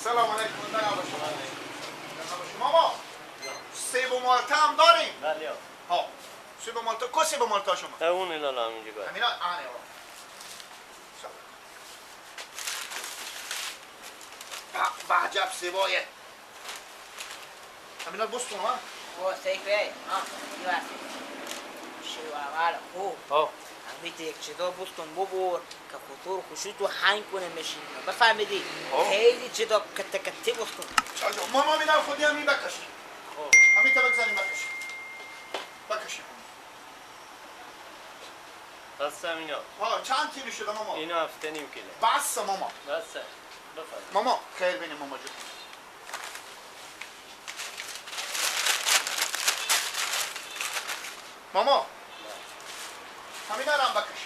سلام علیکم. ماما سیب و مالته هم داریم؟ بله ها سیب و مالته. کو سیب و مالته شما؟ اون اینا همینجا باید همینا آنه با عجب سیبایه. همینا بستون ها؟ هو سیکره یو هست شیو اول خوب همیت یک چیزا بستون ببور که خطور خوشی تو هنگ کنه میشین بفهمیدی؟ خیلی چیزا کته کته بستون چاجا ماما همینا خودی همی بکشی. همیتا بگذاریم بکشی. بکشی بس اینا چند کیلو شده ماما؟ اینا 7.5 کیلو بس ماما. بس بفرم ماما خیر بینیم ماما جون. ماما همینا رو هم بکش.